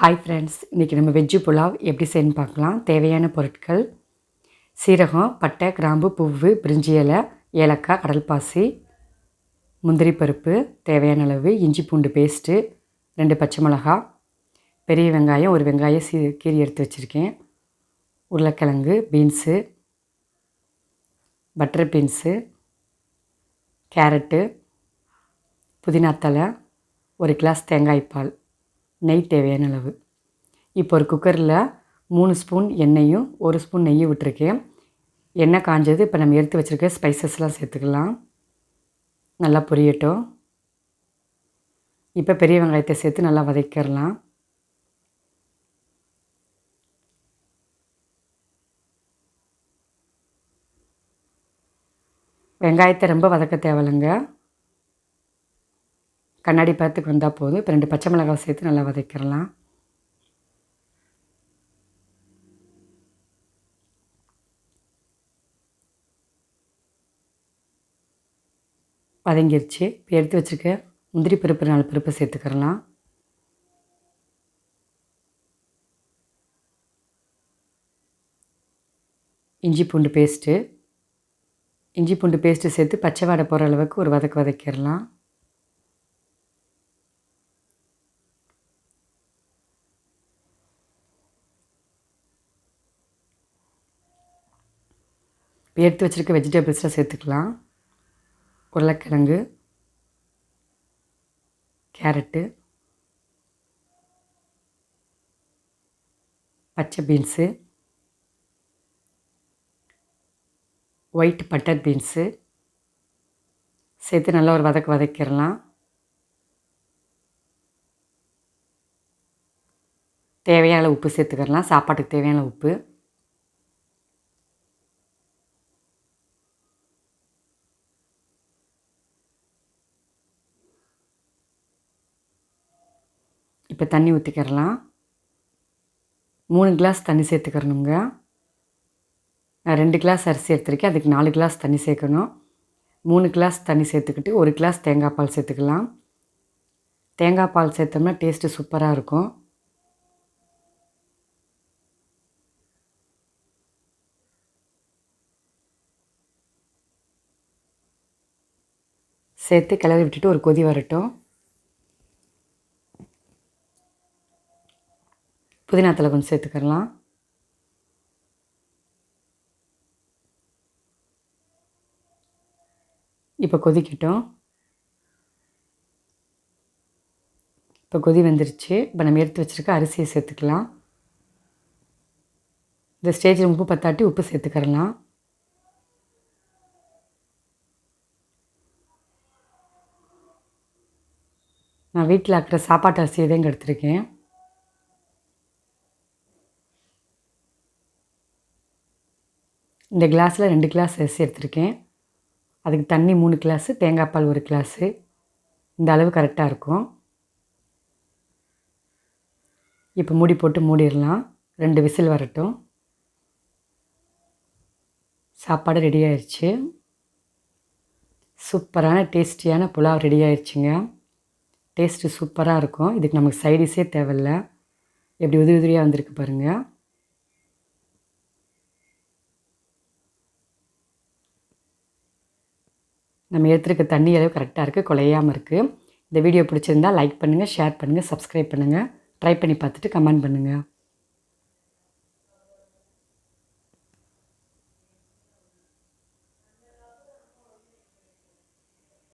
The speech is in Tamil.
ஹாய் ஃப்ரெண்ட்ஸ், இன்றைக்கி நம்ம வெஜ்ஜு புலாவ் எப்படி செய்யணும்னு பார்க்கலாம். தேவையான பொருட்கள்: சீரகம், பட்டை, கிராம்பு, பூவு, பிரிஞ்சி இலை, ஏலக்காய், கடல்பாசி, முந்திரி பருப்பு தேவையான அளவு, இஞ்சி பூண்டு பேஸ்ட்டு, 2 பச்சை மிளகா, பெரிய வெங்காயம், ஒரு வெங்காயம் கீரி எடுத்து வச்சுருக்கேன், உருளைக்கிழங்கு, பீன்ஸு, பட்டர் பீன்ஸு, கேரட்டு, புதினா தழை, 1 கிளாஸ் தேங்காய் பால், நெய் தேவையான அளவு. இப்போ ஒரு குக்கரில் 3 ஸ்பூன் எண்ணெயும் 1 ஸ்பூன் நெய்யும் விட்டுருக்கேன். எண்ணெய் காஞ்சது. இப்போ நம்ம எடுத்து வச்சுருக்க ஸ்பைசஸ்லாம் சேர்த்துக்கலாம். நல்லா பொரியட்டும். இப்போ பெரிய வெங்காயத்தை சேர்த்து நல்லா வதக்கிடலாம். வெங்காயத்தை ரொம்ப வதக்க தேவையில்லைங்க, கண்ணாடி பதத்துக்கு வந்தால் போதும். இப்போ 2 பச்சை மிளகாய் சேர்த்து நல்லா வதக்கிடலாம். வதங்கிருச்சு. இப்போ எடுத்து வச்சுருக்க முந்திரி பருப்பு 4 பருப்பு சேர்த்துக்கிறலாம். இஞ்சி பூண்டு பேஸ்ட்டு சேர்த்து பச்சை வாடை போகிற அளவுக்கு ஒரு வதக்கிடலாம். இப்போ எடுத்து வச்சுருக்க வெஜிடபிள்ஸ்லாம் சேர்த்துக்கலாம். உருளைக்கிழங்கு, கேரட்டு, பச்சை பீன்ஸு, ஒயிட் பட்டர் பீன்ஸு சேர்த்து நல்லா ஒரு வதக்கிடலாம். தேவையான உப்பு சேர்த்துக்கிறலாம். சாப்பாட்டுக்கு தேவையான உப்பு. இப்போ தண்ணி ஊற்றிக்கிறலாம். 3 கிளாஸ் தண்ணி சேர்த்துக்கிறணுங்க. நான் 2 கிளாஸ் அரிசி எடுத்துருக்கேன், அதுக்கு 4 கிளாஸ் தண்ணி சேர்க்கணும். 3 கிளாஸ் தண்ணி சேர்த்துக்கிட்டு 1 கிளாஸ் தேங்காய் பால் சேர்த்துக்கலாம். தேங்காய் பால் சேர்த்தோம்னா டேஸ்ட்டு சூப்பராக இருக்கும். சேர்த்து கிளறி விட்டுட்டு ஒரு கொதி வரட்டும். புதினா தழை கொஞ்சம் சேர்த்துக்கலாம். இப்போ கொதிக்கட்டும். இப்போ கொதி வந்துருச்சு. இப்போ நம்ம எடுத்து வச்சுருக்க அரிசியை சேர்த்துக்கலாம். இந்த ஸ்டேஜில் உப்பு பத்தாட்டி உப்பு சேர்த்துக்கிறலாம். நான் வீட்டில் ஆக்கிற சாப்பாட்டு அரிசியை தான் இங்கே எடுத்துருக்கேன். இந்த கிளாஸில் 2 கிளாஸ் அரிசி எடுத்துருக்கேன். அதுக்கு தண்ணி 3 கிளாஸு, தேங்காய் பால் 1 கிளாஸு. இந்த அளவு கரெக்டாக இருக்கும். இப்போ மூடி போட்டு மூடிடலாம். 2 விசில் வரட்டும். சாப்பாடு ரெடி ஆயிடுச்சு. சூப்பரான டேஸ்டியான புலாவ் ரெடி ஆயிடுச்சுங்க. டேஸ்ட்டு சூப்பராக இருக்கும். இதுக்கு நமக்கு சைடிஷே தேவையில்லை. எப்படி உதிரி உதிரியாக வந்திருக்கு பாருங்கள். நம்ம எடுத்துருக்க தண்ணி அளவு கரெக்டாக இருக்குது, குலையாமல் இருக்குது. இந்த வீடியோ பிடிச்சிருந்தால் லைக் பண்ணுங்கள், ஷேர் பண்ணுங்கள், சப்ஸ்கிரைப் பண்ணுங்கள். ட்ரை பண்ணி பார்த்துட்டு கமெண்ட் பண்ணுங்கள்.